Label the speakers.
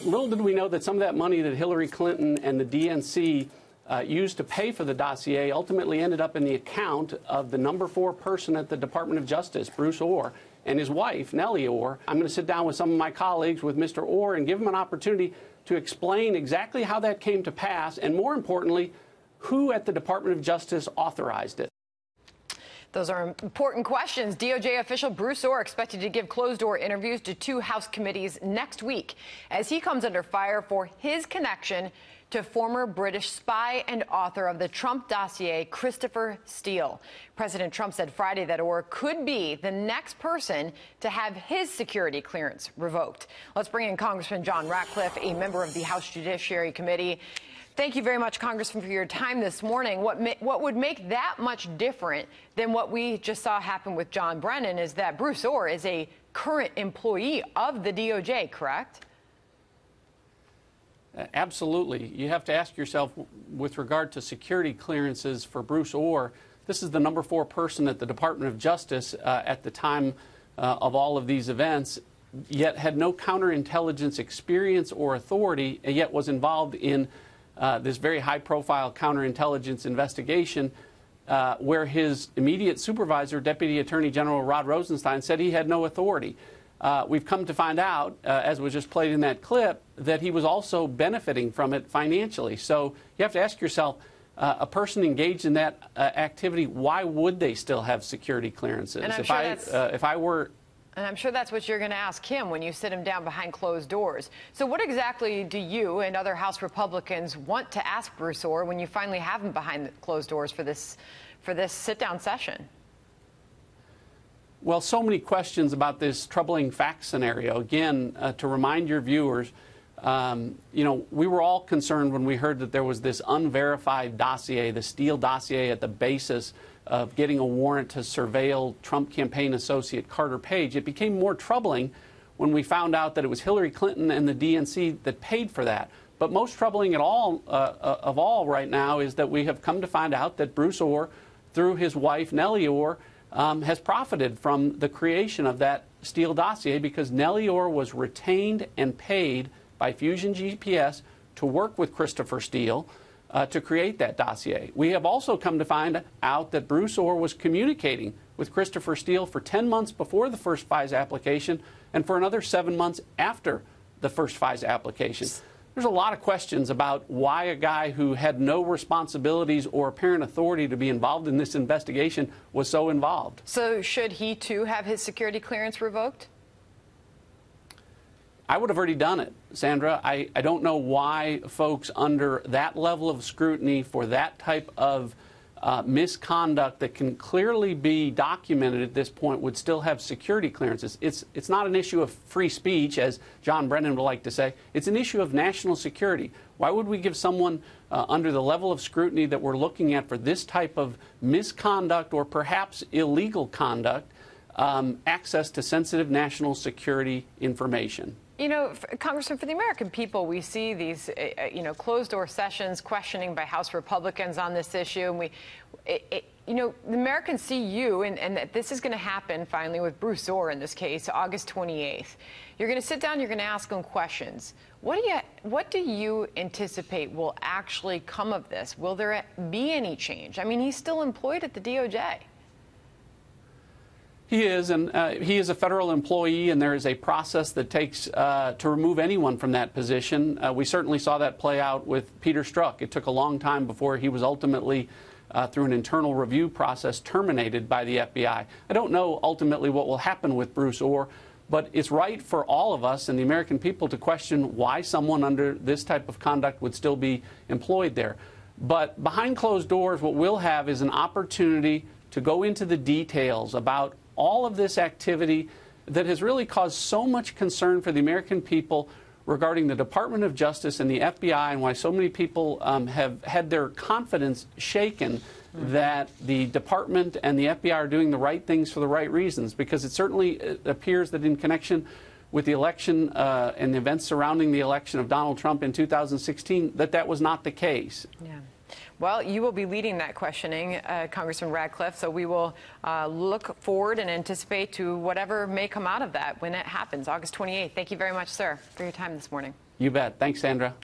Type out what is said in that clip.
Speaker 1: Little did we know that some of that money that Hillary Clinton and the DNC used to pay for the dossier ultimately ended up in the account of the number 4 person at the Department of Justice, Bruce Ohr, and his wife, Nellie Ohr. I'm going to sit down with some of my colleagues, with Mr. Ohr, and give him an opportunity to explain exactly how that came to pass, and more importantly, who at the Department of Justice authorized it.
Speaker 2: Those are important questions. DOJ official Bruce Ohr expected to give closed-door interviews to 2 House committees next week as he comes under fire for his connection to former British spy and author of the Trump dossier, Christopher Steele. President Trump said Friday that Ohr could be the next person to have his security clearance revoked. Let's bring in Congressman John Ratcliffe, a member of the House Judiciary Committee. Thank you very much, Congressman, for your time this morning. What would make that much different than what we just saw happen with John Brennan is that Bruce Ohr is a current employee of the DOJ, correct?
Speaker 1: Absolutely. You have to ask yourself, with regard to security clearances for Bruce Ohr, this is the number 4 person at the Department of Justice at the time of all of these events, yet had no counterintelligence experience or authority, and yet was involved in this very high-profile counterintelligence investigation where his immediate supervisor, Deputy Attorney General Rod Rosenstein, said he had no authority. We've come to find out, as was just played in that clip, that he was also benefiting from it financially. So you have to ask yourself, a person engaged in that activity, why would they still have security clearances?
Speaker 2: And I'm sure that's what you're going to ask him when you sit him down behind closed doors. So what exactly do you and other House Republicans want to ask Bruce Ohr when you finally have him behind closed doors for this sit-down session?
Speaker 1: Well, so many questions about this troubling fact scenario. Again, to remind your viewers, we were all concerned when we heard that there was this unverified dossier, the Steele dossier, at the basis of getting a warrant to surveil Trump campaign associate Carter Page. It became more troubling when we found out that it was Hillary Clinton and the DNC that paid for that. But most troubling of all right now is that we have come to find out that Bruce Ohr, through his wife Nellie Ohr, has profited from the creation of that Steele dossier because Nellie Ohr was retained and paid by Fusion GPS to work with Christopher Steele to create that dossier. We have also come to find out that Bruce Ohr was communicating with Christopher Steele for 10 months before the first FISA application and for another 7 months after the first FISA application. There's a lot of questions about why a guy who had no responsibilities or apparent authority to be involved in this investigation was so involved.
Speaker 2: So should he, too, have his security clearance revoked?
Speaker 1: I would have already done it, Sandra. I don't know why folks under that level of scrutiny for that type of misconduct that can clearly be documented at this point would still have security clearances. It's not an issue of free speech, as John Brennan would like to say. It's an issue of national security. Why would we give someone under the level of scrutiny that we're looking at for this type of misconduct or perhaps illegal conduct access to sensitive national security information?
Speaker 2: You know, Congressman, for the American people, we see these, closed-door sessions, questioning by House Republicans on this issue, and the Americans see you, and that this is going to happen finally with Bruce Ohr in this case, August 28th. You're going to sit down, you're going to ask him questions. What do you anticipate will actually come of this? Will there be any change? I mean, he's still employed at the DOJ.
Speaker 1: He is, and he is a federal employee, and there is a process that takes to remove anyone from that position. We certainly saw that play out with Peter Strzok. It took a long time before he was ultimately, through an internal review process, terminated by the FBI. I don't know ultimately what will happen with Bruce Ohr, but it's right for all of us and the American people to question why someone under this type of conduct would still be employed there. But behind closed doors, what we'll have is an opportunity to go into the details about all of this activity that has really caused so much concern for the American people regarding the Department of Justice and the FBI, and why so many people have had their confidence shaken that the department and the FBI are doing the right things for the right reasons, because it certainly appears that in connection with the election and the events surrounding the election of Donald Trump in 2016, that was not the case.
Speaker 2: Yeah. Well, you will be leading that questioning, Congressman Ratcliffe, so we will look forward and anticipate to whatever may come out of that when it happens, August 28th. Thank you very much, sir, for your time this morning.
Speaker 1: You bet. Thanks, Sandra.